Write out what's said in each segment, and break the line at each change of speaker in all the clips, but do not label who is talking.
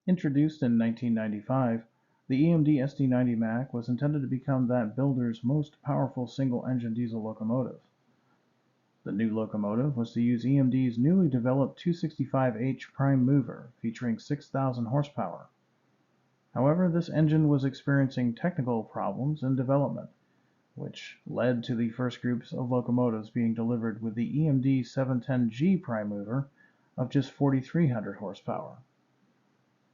Introduced in 1995, the EMD SD90MAC was intended to become that builder's most powerful single-engine diesel locomotive. The new locomotive was to use EMD's newly developed 265H prime mover, featuring 6,000 horsepower. However, this engine was experiencing technical problems in development, which led to the first groups of locomotives being delivered with the EMD 710G prime mover of just 4,300 horsepower.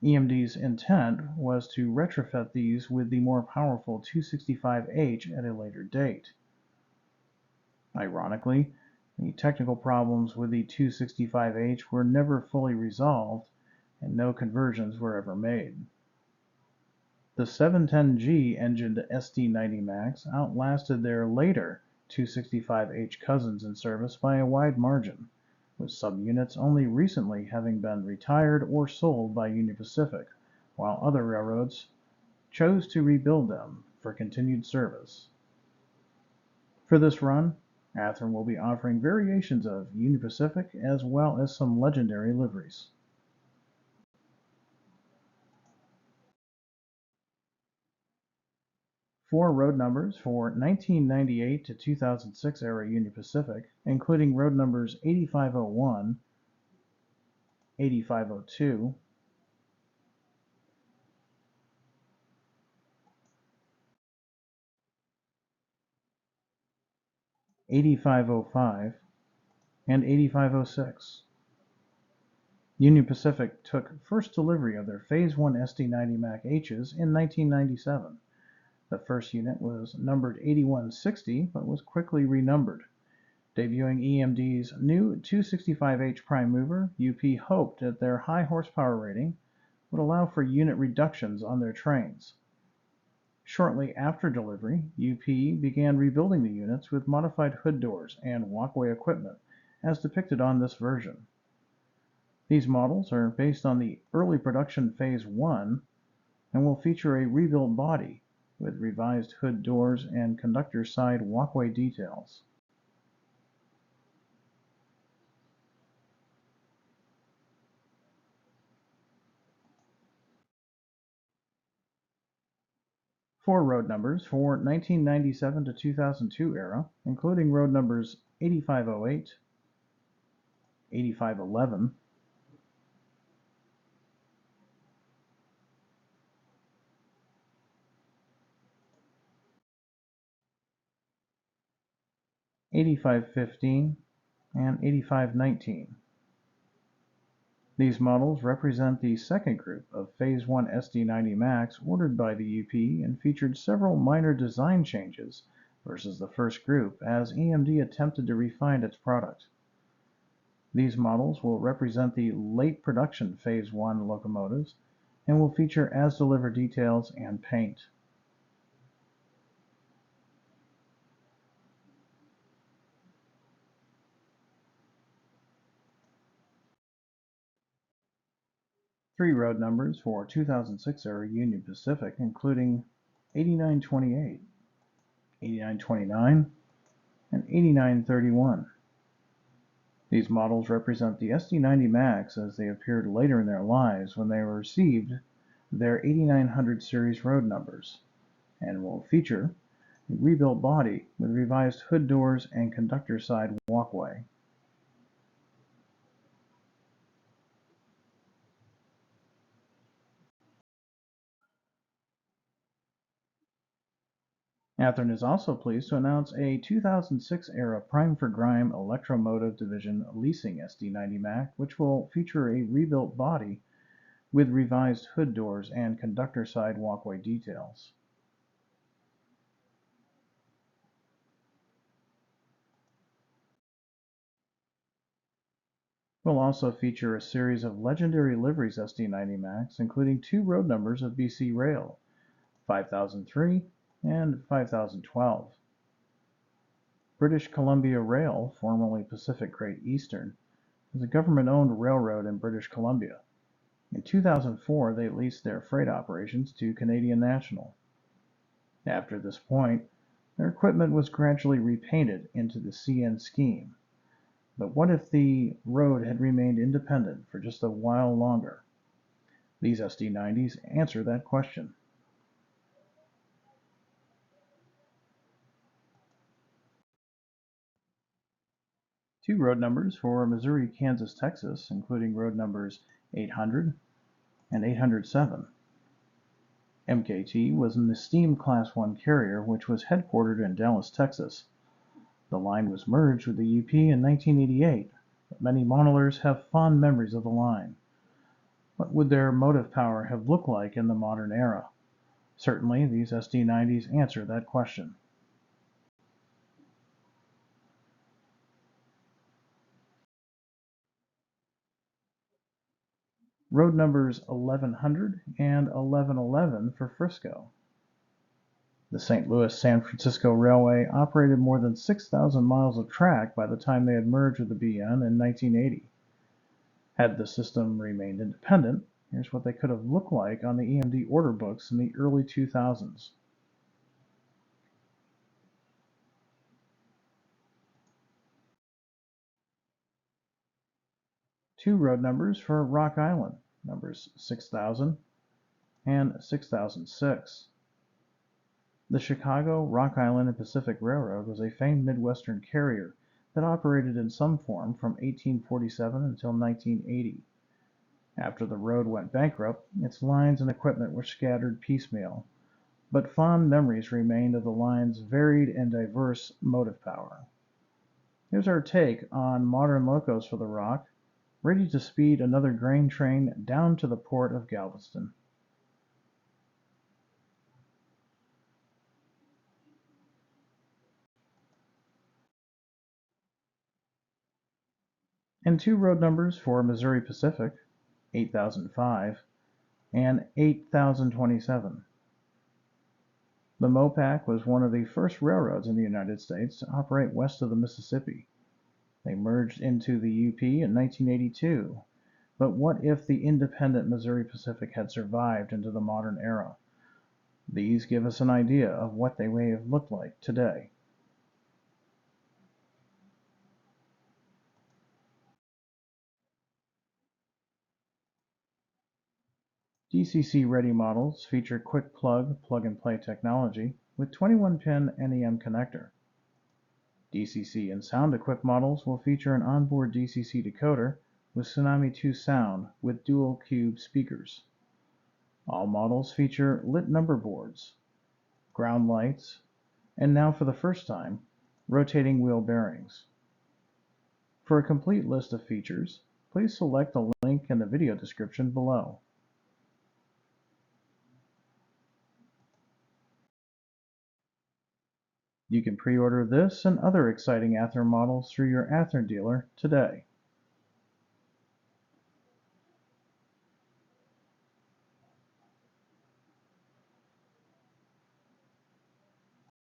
EMD's intent was to retrofit these with the more powerful 265H at a later date. Ironically, the technical problems with the 265H were never fully resolved, and no conversions were ever made. The 710G engined SD90MACs outlasted their later 265H cousins in service by a wide margin, with subunits only recently having been retired or sold by Union Pacific, while other railroads chose to rebuild them for continued service. For this run, Athearn will be offering variations of Union Pacific as well as some legendary liveries. Four road numbers for 1998 to 2006 era Union Pacific, including road numbers 8501, 8502, 8505, and 8506. Union Pacific took first delivery of their Phase 1 SD90MAC-H's in 1997. The first unit was numbered 8160 but was quickly renumbered. Debuting EMD's new 265H prime mover, UP hoped that their high horsepower rating would allow for unit reductions on their trains. Shortly after delivery, UP began rebuilding the units with modified hood doors and walkway equipment, as depicted on this version. These models are based on the early production Phase 1 and will feature a rebuilt body with revised hood doors and conductor side walkway details. Four road numbers for 1997 to 2002 era, including road numbers 8508, 8511, 8515, and 8519. These models represent the second group of Phase 1 SD90MACs ordered by the UP and featured several minor design changes versus the first group as EMD attempted to refine its product. These models will represent the late production Phase 1 locomotives and will feature as-delivered details and paint. Three road numbers for 2006 era Union Pacific, including 8928, 8929, and 8931. These models represent the SD90MACs as they appeared later in their lives when they received their 8900 series road numbers, and will feature a rebuilt body with revised hood doors and conductor side walkway. Athearn is also pleased to announce a 2006 era Prime for Grime Electromotive Division leasing SD90MAC, which will feature a rebuilt body with revised hood doors and conductor side walkway details. Will also feature a series of legendary liveries SD90MACs, including two road numbers of BC Rail, 5003 and 5012. British Columbia Rail, formerly Pacific Great Eastern, is a government-owned railroad in British Columbia. In 2004, they leased their freight operations to Canadian National. After this point, their equipment was gradually repainted into the CN scheme. But what if the road had remained independent for just a while longer? These SD90s answer that question. Two road numbers for Missouri, Kansas, Texas, including road numbers 800 and 807. MKT was an esteemed Class 1 carrier which was headquartered in Dallas, Texas. The line was merged with the UP in 1988, but many modelers have fond memories of the line. What would their motive power have looked like in the modern era? Certainly, these SD90s answer that question. Road numbers 1100 and 1111 for Frisco. The St. Louis-San Francisco Railway operated more than 6,000 miles of track by the time they had merged with the BN in 1980. Had the system remained independent, here's what they could have looked like on the EMD order books in the early 2000s. Two road numbers for Rock Island, numbers 6000 and 6006. The Chicago, Rock Island, and Pacific Railroad was a famed Midwestern carrier that operated in some form from 1847 until 1980. After the road went bankrupt, its lines and equipment were scattered piecemeal, but fond memories remained of the line's varied and diverse motive power. Here's our take on modern locos for the Rock, ready to speed another grain train down to the port of Galveston. And two road numbers for Missouri Pacific, 8005 and 8027. The Mopac was one of the first railroads in the United States to operate west of the Mississippi. They merged into the UP in 1982. But what if the independent Missouri Pacific had survived into the modern era? These give us an idea of what they may have looked like today. DCC-ready models feature quick plug-and-play technology with 21-pin NEM connector. DCC and sound-equipped models will feature an onboard DCC decoder with Tsunami 2 sound with dual cube speakers. All models feature lit number boards, ground lights, and now for the first time, rotating wheel bearings. For a complete list of features, please select the link in the video description below. You can pre-order this and other exciting Athearn models through your Athearn dealer today.